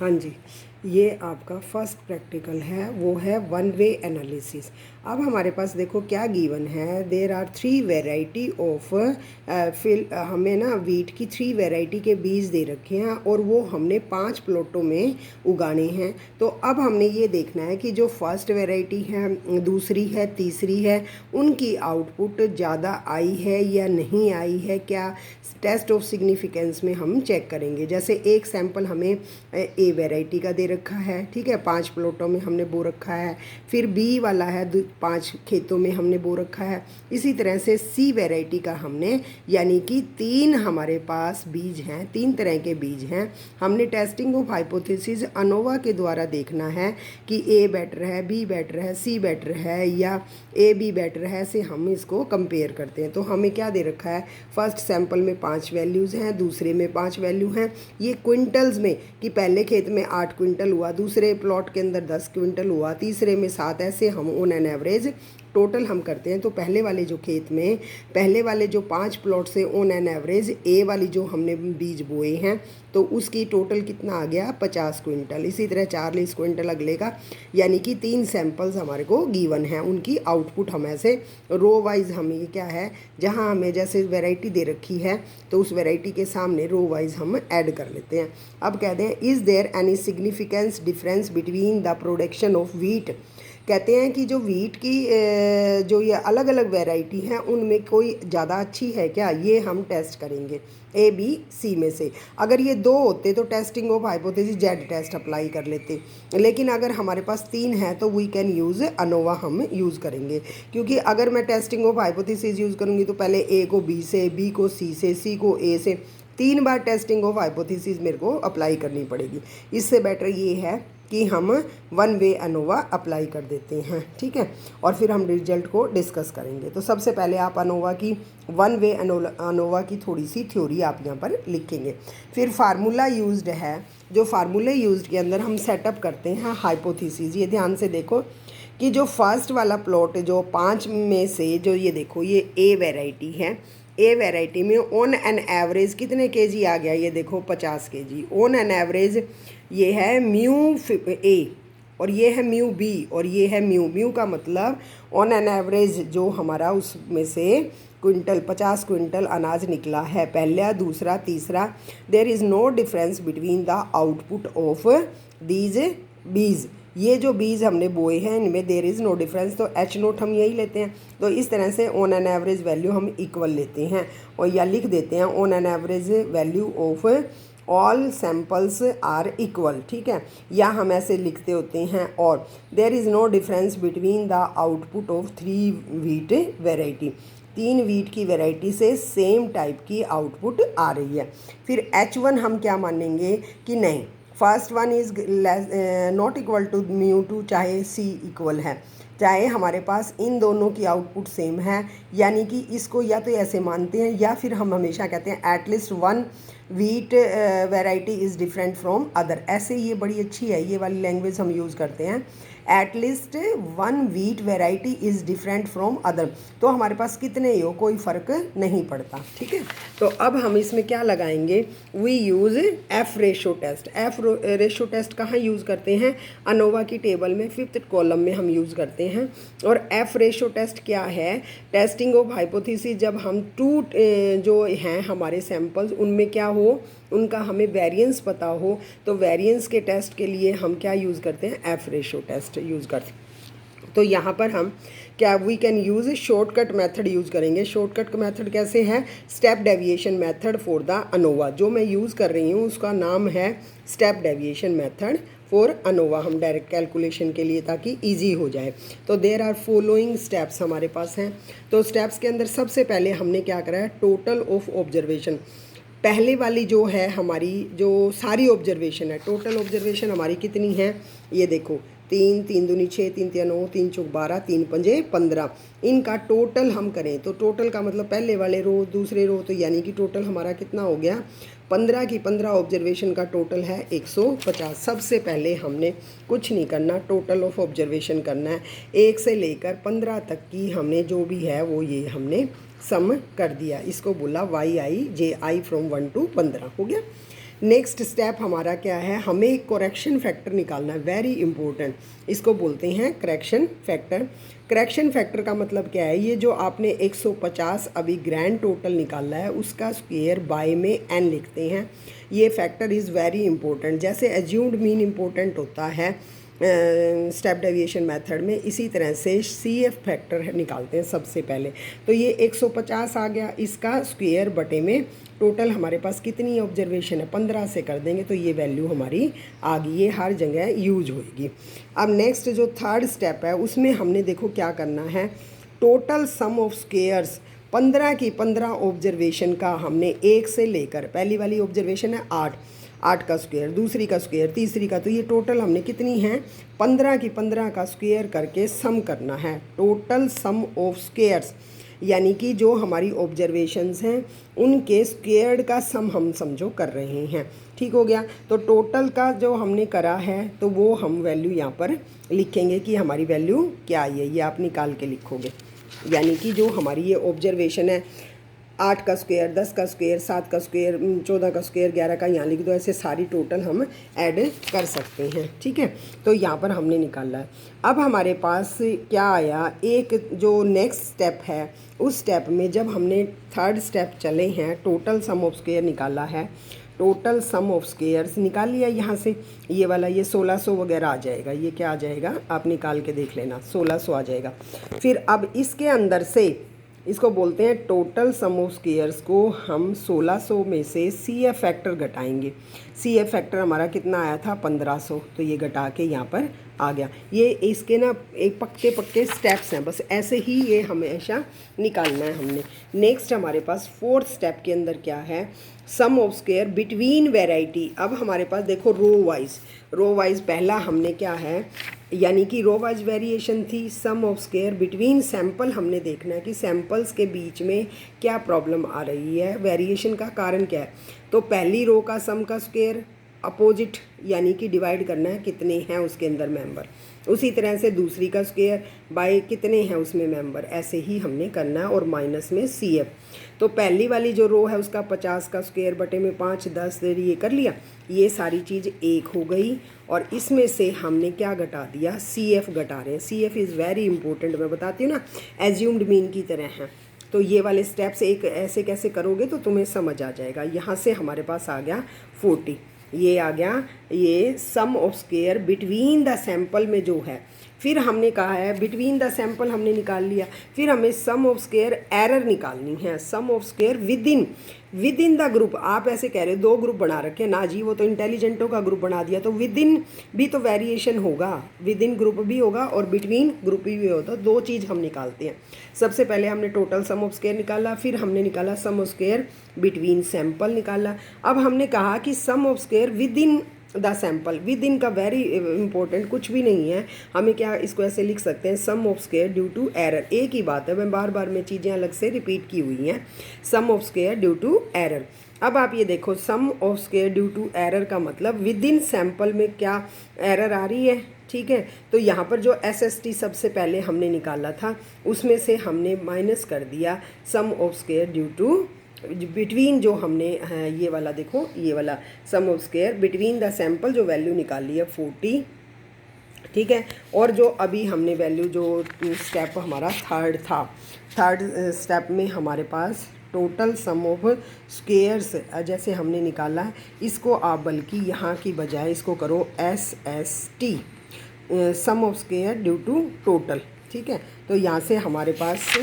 हाँ जी, ये आपका फर्स्ट प्रैक्टिकल है, वो है वन वे एनालिसिस। अब हमारे पास देखो क्या गिवन है, देर आर 3 वेराइटी ऑफ फिल हमें ना वीट की 3 वेराइटी के बीज दे रखे हैं और वो हमने 5 प्लॉटों में उगाने हैं। तो अब हमने ये देखना है कि जो फर्स्ट वेराइटी है, दूसरी है, तीसरी है, उनकी आउटपुट ज़्यादा आई है या नहीं आई है, क्या टेस्ट ऑफ सिग्निफिकेंस में हम चेक करेंगे। जैसे एक सैंपल हमें ए वेराइटी का दे रखा है, ठीक है, 5 प्लॉटों में हमने बो रखा है। फिर बी वाला है 5 खेतों में हमने बो रखा है। इसी तरह से सी वेराइटी का हमने, यानी कि 3 हमारे पास बीज हैं, 3 तरह के बीज हैं। हमने टेस्टिंग ऑफ हाइपोथेसिस अनोवा के द्वारा देखना है कि ए बेटर है, बी बेटर है, सी बेटर है या ए बी बेटर है, से हम इसको कंपेयर करते हैं। तो हमें क्या दे रखा है, फर्स्ट सैंपल में 5 वैल्यूज़ हैं, दूसरे में 5 वैल्यू हैं। ये क्विंटल्स में कि पहले खेत में 8 क्विंटल हुआ, दूसरे प्लॉट के अंदर 10 क्विंटल हुआ, तीसरे में 7, ऐसे हम ऑन एन एवरेज टोटल हम करते हैं। तो पहले वाले जो खेत में, पहले वाले जो 5 प्लॉट से ऑन एन एवरेज ए वाली जो हमने बीज बोए हैं, तो उसकी टोटल कितना आ गया, 50 क्विंटल। इसी तरह 40 क्विंटल अगले का, यानी कि 3 सैंपल्स हमारे को गिवन है। उनकी आउटपुट हम ऐसे रो वाइज, हम ये क्या है, जहाँ हमें जैसे वैरायटी दे रखी है तो उस वैरायटी के सामने रो वाइज हम ऐड कर लेते हैं। अब कहते हैं, is there any significance difference between the production of wheat. कहते हैं कि जो वीट की जो ये अलग अलग वैरायटी हैं, उनमें कोई ज़्यादा अच्छी है क्या, ये हम टेस्ट करेंगे ए बी सी में से। अगर ये 2 होते तो testing of hypothesis Z test apply कर लेते, लेकिन अगर हमारे पास 3 है तो वी कैन यूज़ अनोवा हम यूज़ करेंगे। क्योंकि अगर मैं टेस्टिंग ऑफ हाइपोथेसिस यूज़ करूँगी तो पहले ए को बी से, बी को सी से, सी को ए से, 3 बार टेस्टिंग ऑफ हाइपोथेसिस मेरे को अप्लाई करनी पड़ेगी। इससे बेटर ये है कि हम वन वे अनोवा अप्लाई कर देते हैं, ठीक है, और फिर हम रिजल्ट को डिस्कस करेंगे। तो सबसे पहले आप अनोवा की, वन वे अनोवा की थोड़ी सी थ्योरी आप यहाँ पर लिखेंगे। फिर फार्मूला यूज्ड है, जो फार्मूले यूज्ड के अंदर हम सेटअप करते हैं हाइपोथेसिस। ये ध्यान से देखो कि जो फर्स्ट वाला प्लॉट, जो 5 में से जो ये देखो, ये ए वेराइटी है, ए वेराइटी में ऑन एन एवरेज कितने केजी आ गया, ये देखो 50 केजी ऑन एन एवरेज। ये है म्यू ए और ये है म्यू बी और ये है म्यू। म्यू का मतलब ऑन एन एवरेज जो हमारा उसमें से क्विंटल, 50 क्विंटल अनाज निकला है, पहला, दूसरा, तीसरा। There is no difference between the output of these बीज। ये जो बीज हमने बोए हैं इनमें देयर इज़ नो डिफरेंस, तो एच नोट हम यही लेते हैं। तो इस तरह से ऑन एन एवरेज वैल्यू हम इक्वल लेते हैं और या लिख देते हैं on an average value of all samples are equal, ठीक है, या हम ऐसे लिखते होते हैं, और there is no difference between the output of 3 wheat variety. 3 wheat की वेराइटी से सेम टाइप की आउटपुट आ रही है। फिर H1 हम क्या मानेंगे कि नहीं, first one is not equal to mu two, चाहे सी इक्वल है, चाहे हमारे पास इन दोनों की आउटपुट सेम है, यानी कि इसको या तो ऐसे मानते हैं या फिर हम हमेशा कहते हैं at least 1 wheat variety is different from other. ऐसे ये बड़ी अच्छी है, ये वाली लैंग्वेज हम यूज़ करते हैं, at least 1 wheat variety is different from other. तो हमारे पास कितने ही हो, कोई फ़र्क नहीं पड़ता, ठीक है। तो अब हम इसमें क्या लगाएंगे, we use F ratio test. F ratio test कहाँ यूज़ करते हैं, अनोवा की टेबल में 5th कॉलम में हम यूज़ करते हैं। और एफ रेशो टेस्ट क्या है, टेस्टिंग ऑफ हाइपोथेसिस, जब हम 2 जो हैं हमारे सैंपल्स, उनमें क्या हो, उनका हमें वेरिएंस पता हो, तो वेरिएंस के टेस्ट के लिए हम क्या यूज़ करते हैं, एफ रेशो टेस्ट यूज़ करते हैं। तो यहाँ पर हम क्या, we can use shortcut method use करेंगे। शॉर्टकट मेथड कैसे है, step deviation method for the ANOVA. जो मैं यूज़ कर रही हूँ उसका नाम है step deviation method for ANOVA, हम डायरेक्ट कैलकुलेशन के लिए, ताकि इजी हो जाए। तो देयर आर फॉलोइंग स्टेप्स हमारे पास हैं। तो स्टेप्स के अंदर सबसे पहले हमने क्या करा है, टोटल ऑफ ऑब्जर्वेशन। पहले वाली जो है हमारी, जो सारी ऑब्जर्वेशन है, टोटल ऑब्जर्वेशन हमारी कितनी है, ये देखो 3, 3 दूनी 6, 3 तिया 9, 3 चौक 12, 3 पंजे 15। इनका टोटल हम करें तो टोटल का मतलब पहले वाले रो, दूसरे रो, तो यानी कि टोटल हमारा कितना हो गया, 15 की 15 ऑब्जर्वेशन का टोटल है 150। सबसे पहले हमने कुछ नहीं करना, टोटल ऑफ ऑब्जर्वेशन करना है। 1 से लेकर 15 तक की हमने जो भी है वो ये हमने सम कर दिया। इसको बोला YI JI फ्रॉम 1 to 15 हो गया। नेक्स्ट स्टेप हमारा क्या है, हमें करेक्शन फैक्टर निकालना है, वेरी इंपॉर्टेंट। इसको बोलते हैं करेक्शन फैक्टर। करेक्शन फैक्टर का मतलब क्या है, ये जो आपने 150 अभी ग्रैंड टोटल निकाला है उसका स्क्वायर बाय में n लिखते हैं। ये फैक्टर इज़ वेरी इंपॉर्टेंट। जैसे एज्यूम्ड मीन इंपॉर्टेंट होता है स्टेप डेविएशन मेथड में, इसी तरह से CF फैक्टर निकालते हैं सबसे पहले। तो ये 150 आ गया, इसका स्क्वायर बटे में टोटल हमारे पास कितनी ऑब्जर्वेशन है 15 से कर देंगे तो ये वैल्यू हमारी आ गई। ये हर जगह यूज होएगी। अब नेक्स्ट जो थर्ड स्टेप है उसमें हमने देखो क्या करना है, टोटल सम ऑफ स्क्वायर्स 15 की 15 ऑब्जर्वेशन का हमने 1 से लेकर, पहली वाली ऑब्जर्वेशन है 8 का स्क्वायर, दूसरी का स्क्वायर, तीसरी का, तो ये टोटल हमने कितनी है 15 की 15 का स्क्वायर करके सम करना है। टोटल सम ऑफ स्क्वायर्स यानी कि जो हमारी ऑब्जर्वेशंस हैं उनके स्क्वायर्ड का सम हम समझो कर रहे हैं। ठीक हो गया। तो टोटल का जो हमने करा है तो वो हम वैल्यू यहाँ पर लिखेंगे कि हमारी वैल्यू क्या आई है, ये आप निकाल के लिखोगे। यानी कि जो हमारी ये ऑब्जर्वेशन है 8 का स्क्वायर, 10 का स्क्वायर, 7 का स्क्वायर, 14 का स्क्वायर, 11 का यहाँ लिख दो, ऐसे सारी टोटल हम ऐड कर सकते हैं। ठीक है, तो यहाँ पर हमने निकाला है। अब हमारे पास क्या आया, एक जो नेक्स्ट स्टेप है उस स्टेप में जब हमने थर्ड स्टेप चले हैं, टोटल सम ऑफ स्क्वायर निकाला है, टोटल सम ऑफ स्क्वायर्स निकाल लिया यहाँ से, ये वाला ये 1600 वगैरह आ जाएगा। ये क्या आ जाएगा आप निकाल के देख लेना, 1600 आ जाएगा। फिर अब इसके अंदर से इसको बोलते हैं टोटल सम ऑफ स्क्वायर्स को हम 1600 में से CF फैक्टर घटाएंगे। CF फैक्टर हमारा कितना आया था 1500, तो ये घटा के यहाँ पर आ गया। ये इसके ना एक पक्के पक्के स्टेप्स हैं, बस ऐसे ही ये हमेशा निकालना है हमने। नेक्स्ट हमारे पास फोर्थ स्टेप के अंदर क्या है, sum of square between variety. अब हमारे पास देखो रो वाइज पहला हमने क्या है, यानी कि रो वाइज वेरिएशन थी। सम ऑफ स्क्वायर बिटवीन सैंपल हमने देखना है कि सैंपल्स के बीच में क्या प्रॉब्लम आ रही है, वेरिएशन का कारण क्या है। तो पहली रो का सम का स्क्वायर अपोजिट यानी कि डिवाइड करना है कितने हैं उसके अंदर मेंबर, उसी तरह से दूसरी का स्क्वायर बाय कितने हैं उसमें मेंबर, ऐसे ही हमने करना है, और माइनस में CF। तो पहली वाली जो रो है उसका 50 का स्क्वायर बटे में 5, 10 ये कर लिया, ये सारी चीज़ एक हो गई। और इसमें से हमने क्या घटा दिया, CF घटा रहे हैं। CF इज़ वेरी इंपॉर्टेंट, मैं बताती हूँ ना, एज्यूम्ड मीन की तरह हैं। तो ये वाले स्टेप्स एक ऐसे कैसे करोगे तो तुम्हें समझ आ जाएगा। यहाँ से हमारे पास आ गया 40, ये आ गया ये sum of square between the sample में जो है। फिर हमने कहा है बिटवीन द सैंपल हमने निकाल लिया, फिर हमें सम ऑफ स्क्वायर एरर निकालनी है, sum of square within the group. आप ऐसे कह रहे हो 2 ग्रुप बना रखे ना जी, वो तो इंटेलिजेंटों का ग्रुप बना दिया, तो विद इन भी तो वेरिएशन होगा, विद इन ग्रुप भी होगा और बिटवीन ग्रुप भी होता, 2 चीज़ हम निकालते हैं। सबसे पहले हमने टोटल सम ऑफ स्क्वायर निकाला, फिर हमने निकाला sum of square between sample निकाला। अब हमने कहा कि sum of square within the sample, within का वेरी इंपॉर्टेंट कुछ भी नहीं है, हमें क्या इसको ऐसे लिख सकते हैं, sum of square due to error. एक ही बात है, मैं बार बार में चीज़ें अलग से रिपीट की हुई हैं, sum of square due to error. अब आप ये देखो sum of square due to error का मतलब विद इन सैंपल में क्या एरर आ रही है। ठीक है, तो यहाँ पर जो SST सबसे पहले हमने निकाला था उसमें से हमने माइनस कर दिया sum of square due to between, जो हमने ये वाला देखो, ये वाला sum of square between the sample जो वैल्यू निकाली है 40। ठीक है, और जो अभी हमने वैल्यू जो स्टेप हमारा थर्ड था, थर्ड स्टेप में हमारे पास टोटल सम ऑफ स्क्वायर्स जैसे हमने निकाला है, इसको आप बल्कि यहाँ की बजाय इसको करो SST, sum of square due to total. ठीक है, तो यहाँ से हमारे पास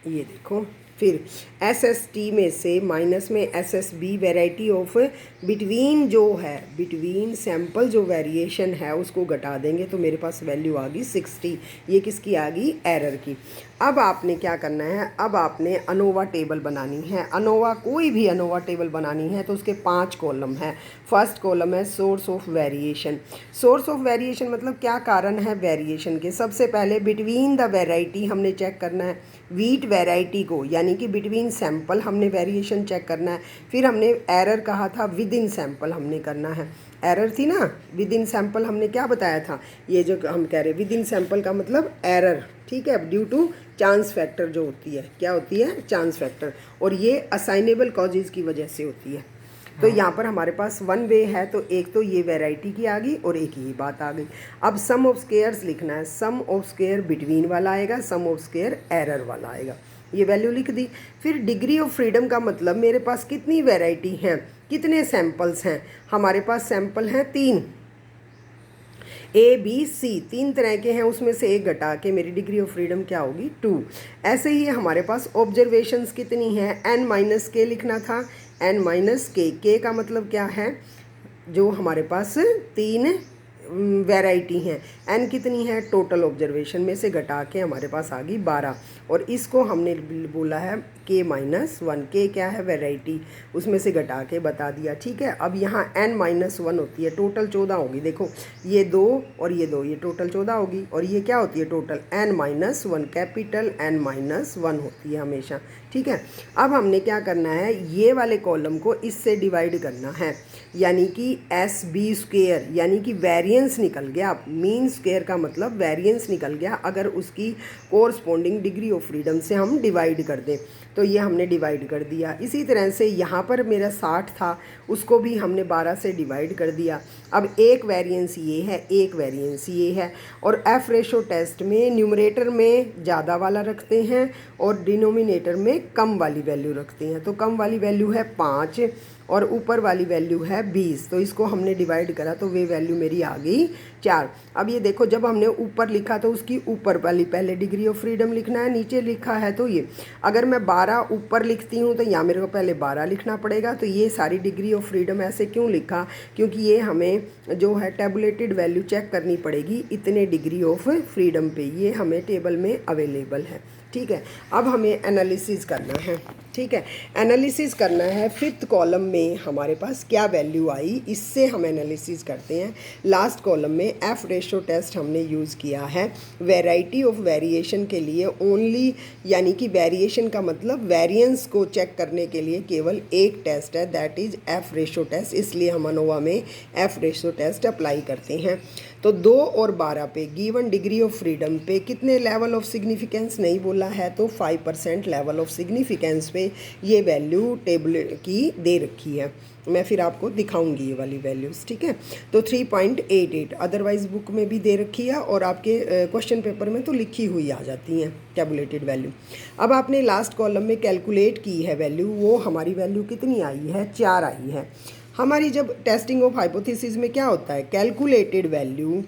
ये देखो, फिर SST में से माइनस में SSB वेराइटी ऑफ बिटवीन जो है, बिटवीन सैंपल जो वेरिएशन है उसको घटा देंगे तो मेरे पास वैल्यू आ गई 60। ये किसकी आ गई, एरर की। अब आपने क्या करना है, अब आपने अनोवा टेबल बनानी है। अनोवा कोई भी अनोवा टेबल बनानी है तो उसके 5 कॉलम है। फर्स्ट कॉलम है source of variation. Source of variation मतलब क्या कारण है वेरिएशन के। सबसे पहले बिटवीन द वेराइटी हमने चेक करना है, वीट वेराइटी को, यानी कि बिटवीन सैंपल हमने वेरिएशन चेक करना है। फिर हमने एरर कहा था, विद इन सैंपल हमने करना है। एरर थी ना, विद इन सैंपल हमने क्या बताया था, ये जो हम कह रहे हैं विद इन सैंपल का मतलब एरर। ठीक है, ड्यू टू चांस फैक्टर जो होती है, क्या होती है, चांस फैक्टर, और ये असाइनेबल कॉजेज़ की वजह से होती है। तो यहाँ पर हमारे पास वन वे है, तो एक तो ये वैरायटी की आ गई और एक ये बात आ गई। अब सम ऑफ स्क्वायर्स लिखना है, सम ऑफ स्क्वायर बिटवीन वाला आएगा, सम ऑफ स्क्वायर एरर वाला आएगा, ये वैल्यू लिख दी। फिर डिग्री ऑफ फ्रीडम का मतलब मेरे पास कितनी वैरायटी हैं, कितने सैंपल्स हैं, हमारे पास सैंपल हैं 3, ABC 3 तरह के हैं, उसमें से एक घटा के मेरी डिग्री ऑफ फ्रीडम क्या होगी 2। ऐसे ही हमारे पास ऑब्जर्वेशंस कितनी हैं, n-k लिखना था, n-k का मतलब क्या है, जो हमारे पास 3 वैरायटी हैं, n कितनी है, टोटल ऑब्जर्वेशन में से घटा के हमारे पास आ गई 12, और इसको हमने बोला है k-1, k क्या है वैरायटी, उसमें से घटा के बता दिया। ठीक है, अब यहाँ n-1 होती है, टोटल 14 होगी, देखो ये 2 और ये 2, ये टोटल 14 होगी, और ये क्या होती है टोटल n-1, कैपिटल n-1 होती है हमेशा। ठीक है, अब हमने क्या करना है, ये वाले कॉलम को इससे डिवाइड करना है, यानी कि SB², यानी कि वेरिएंस निकल गया, मीन स्क्वायर का मतलब वेरिएंस निकल गया अगर उसकी कोरस्पॉन्डिंग डिग्री ऑफ फ्रीडम से हम डिवाइड कर दें, तो ये हमने डिवाइड कर दिया। इसी तरह से यहाँ पर मेरा 60 था, उसको भी हमने 12 से डिवाइड कर दिया। अब एक वेरिएंस ये है, एक वेरिएंस ये है, और एफ रेशो टेस्ट में न्यूमरेटर में ज़्यादा वाला रखते हैं और डिनोमिनेटर में कम वाली वैल्यू रखते हैं। तो कम वाली वैल्यू है 5 और ऊपर वाली वैल्यू है 20, तो इसको हमने डिवाइड करा तो वे वैल्यू मेरी आ गई 4। अब ये देखो, जब हमने ऊपर लिखा तो उसकी ऊपर वाली पहले डिग्री ऑफ फ्रीडम लिखना है, नीचे लिखा है तो ये, अगर मैं 12 ऊपर लिखती हूँ तो यहाँ मेरे को पहले 12 लिखना पड़ेगा। तो ये सारी डिग्री ऑफ फ्रीडम ऐसे क्यों लिखा, क्योंकि ये हमें जो है टेबुलेटेड वैल्यू चेक करनी पड़ेगी इतने डिग्री ऑफ फ्रीडम पे, ये हमें टेबल में अवेलेबल है। ठीक है, अब हमें एनालिसिस करना है। ठीक है, एनालिसिस करना है, फिफ्थ कॉलम में हमारे पास क्या वैल्यू आई, इससे हम एनालिसिस करते हैं। लास्ट कॉलम में एफ रेशो टेस्ट हमने यूज़ किया है वैरायटी ऑफ वेरिएशन के लिए ओनली, यानी कि वेरिएशन का मतलब वेरिएंस को चेक करने के लिए केवल एक टेस्ट है, that is F ratio test, इसलिए हम अनोवा में एफ रेशो टेस्ट अप्लाई करते हैं। तो 2 और 12 पे गिवन डिग्री ऑफ फ्रीडम पे कितने लेवल ऑफ सिग्निफिकेंस नहीं बोला है, तो 5% लेवल ऑफ सिग्निफिकेंस पे ये वैल्यू टेबल की दे रखी है। मैं फिर आपको दिखाऊंगी ये वाली वैल्यूज़। ठीक है, तो 3.88 अदरवाइज़ बुक में भी दे रखी है और आपके क्वेश्चन पेपर में तो लिखी हुई आ जाती हैं टेबुलेटेड वैल्यू। अब आपने लास्ट कॉलम में कैलकुलेट की है वैल्यू, वो हमारी वैल्यू कितनी आई है, 4 आई है। हमारी जब टेस्टिंग ऑफ हाइपोथेसिस में क्या होता है, कैलकुलेटेड वैल्यू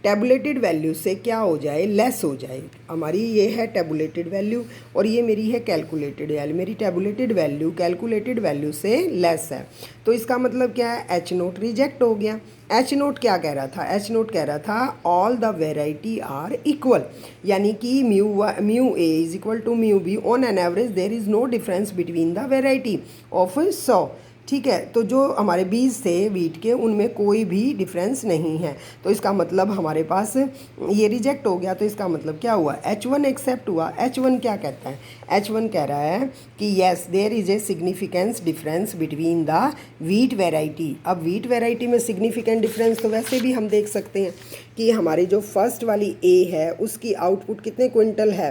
टेबुलेटेड वैल्यू से क्या हो जाए, लेस हो जाए। हमारी ये है टेबुलेटेड वैल्यू और ये मेरी है कैलकुलेटेड वैल्यू, मेरी टेबुलेटेड वैल्यू कैलकुलेटेड वैल्यू से लेस है, तो इसका मतलब क्या है, एच नोट रिजेक्ट हो गया। एच नोट क्या कह रहा था, एच नोट कह रहा था all the variety are equal, यानी कि mu A is equal to mu B, on an average there is no difference between the variety of 100। ठीक है, तो जो हमारे बीज थे वीट के उनमें कोई भी डिफरेंस नहीं है, तो इसका मतलब हमारे पास ये रिजेक्ट हो गया। तो इसका मतलब क्या हुआ, H1 एक्सेप्ट हुआ। H1 क्या कहता है, H1 कह रहा है कि yes there is a significance difference between the wheat variety. अब वीट वेराइटी में सिग्निफिकेंट डिफरेंस तो वैसे भी हम देख सकते हैं कि हमारी जो फर्स्ट वाली ए है उसकी आउटपुट कितने क्विंटल है,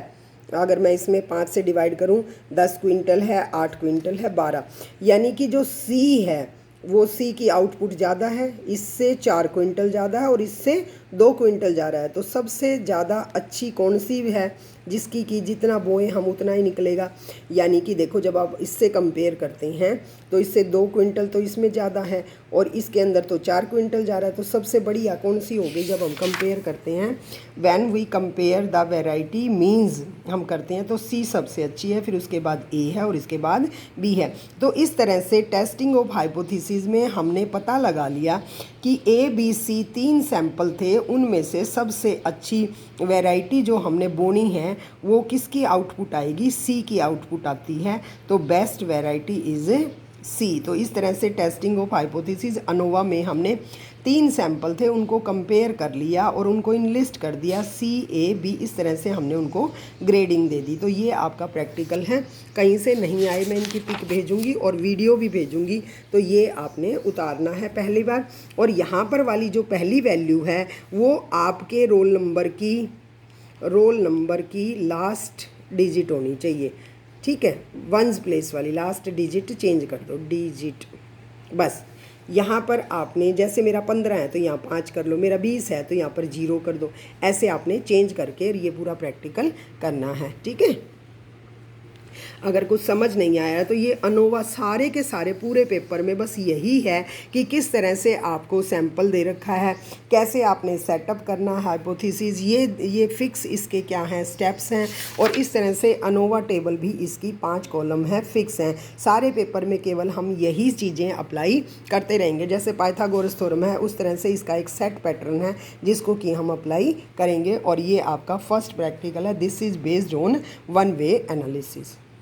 अगर मैं इसमें 5 से डिवाइड करूं 10 क्विंटल है, 8 क्विंटल है, 12, यानी कि जो सी है वो सी की आउटपुट ज़्यादा है, इससे 4 क्विंटल ज़्यादा है और इससे 2 क्विंटल जा रहा है। तो सबसे ज़्यादा अच्छी कौन सी है, जिसकी कि जितना बोएं हम उतना ही निकलेगा। यानी कि देखो, जब आप इससे कंपेयर करते हैं तो इससे 2 क्विंटल तो इसमें ज़्यादा है और इसके अंदर तो 4 क्विंटल जा रहा है, तो सबसे बढ़िया कौन सी होगी जब हम कंपेयर करते हैं, when we compare the variety means हम करते हैं तो सी सबसे अच्छी है, फिर उसके बाद ए है और इसके बाद बी है। तो इस तरह से टेस्टिंग ऑफ हाइपोथेसिस में हमने पता लगा लिया कि ए बी सी 3 सैंपल थे, उनमें से सबसे अच्छी वैरायटी जो हमने बोनी है वो किसकी आउटपुट आएगी, सी की आउटपुट आती है, तो बेस्ट वैरायटी इज़ सी। तो इस तरह से टेस्टिंग ऑफ हाइपोथेसिस अनोवा में हमने 3 सैंपल थे उनको कंपेयर कर लिया और उनको इनलिस्ट कर दिया सी ए बी, इस तरह से हमने उनको ग्रेडिंग दे दी। तो ये आपका प्रैक्टिकल है, कहीं से नहीं आए, मैं इनकी पिक भेजूंगी और वीडियो भी भेजूंगी, तो ये आपने उतारना है पहली बार। और यहाँ पर वाली जो पहली वैल्यू है वो आपके रोल नंबर की लास्ट डिजिट होनी चाहिए। ठीक है, वंस प्लेस वाली लास्ट डिजिट चेंज कर दो, डिजिट बस यहाँ पर आपने जैसे मेरा 15 है तो यहाँ 5 कर लो, मेरा 20 है तो यहाँ पर 0 कर दो। ऐसे आपने चेंज करके ये पूरा प्रैक्टिकल करना है, ठीक है। अगर कुछ समझ नहीं आया तो ये अनोवा सारे के सारे पूरे पेपर में बस यही है कि किस तरह से आपको सैंपल दे रखा है, कैसे आपने सेटअप करना, हाइपोथेसिस, ये फिक्स इसके क्या हैं स्टेप्स हैं, और इस तरह से अनोवा टेबल भी इसकी 5 कॉलम है, फिक्स हैं। सारे पेपर में केवल हम यही चीज़ें अप्लाई करते रहेंगे। जैसे पाइथागोरस थ्योरम है उस तरह से इसका एक सेट पैटर्न है जिसको कि हम अप्लाई करेंगे, और ये आपका फर्स्ट प्रैक्टिकल है। This is based on one way analysis.